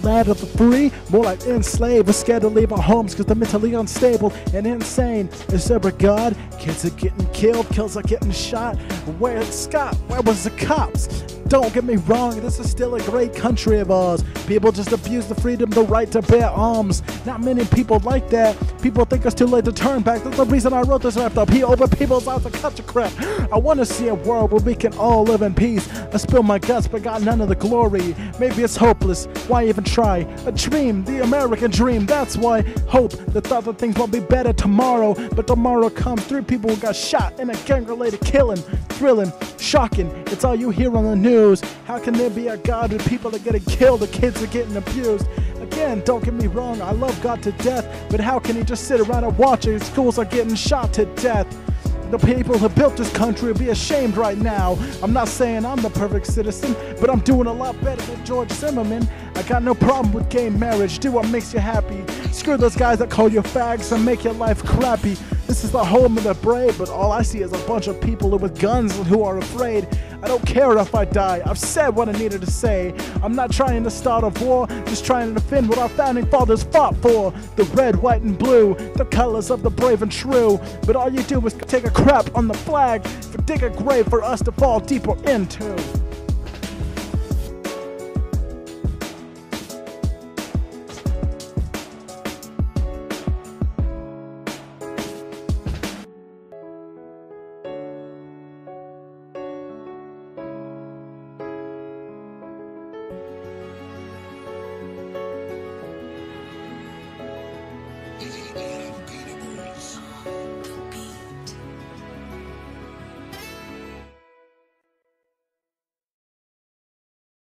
land of the free, more like enslaved. We're scared to leave our homes because they're mentally unstable and insane. Is there a God? Kids are getting killed, kills are getting shot. Where's Scott? Where was the cops? Don't get me wrong, this is still a great country of ours. People just abuse the freedom, the right to bear arms. Not many people like that. People think it's too late to turn back. That's the reason I wrote this rap up. He over people's out to cut your crap. I want to see a world where we can all live in peace. I spill my guts but got none of the glory. Maybe it's hopeless, why even try? A dream, the American dream, that's why. Hope, the thought that things will be better tomorrow. But tomorrow comes, 3 people who got shot in a gang-related killing. Thrilling, shocking, it's all you hear on the news. How can there be a God when people are getting killed, the kids are getting abused? Again, don't get me wrong, I love God to death, but how can he just sit around and watch it? Schools are getting shot to death. The people who built this country will be ashamed right now. I'm not saying I'm the perfect citizen, but I'm doing a lot better than George Zimmerman. I got no problem with gay marriage, do what makes you happy. Screw those guys that call you fags and make your life crappy. This is the home of the brave, but all I see is a bunch of people with guns who are afraid. I don't care if I die, I've said what I needed to say. I'm not trying to start a war, just trying to defend what our founding fathers fought for. The red, white, and blue, the colors of the brave and true. But all you do is take a crap on the flag, dig a grave for us to fall deeper into.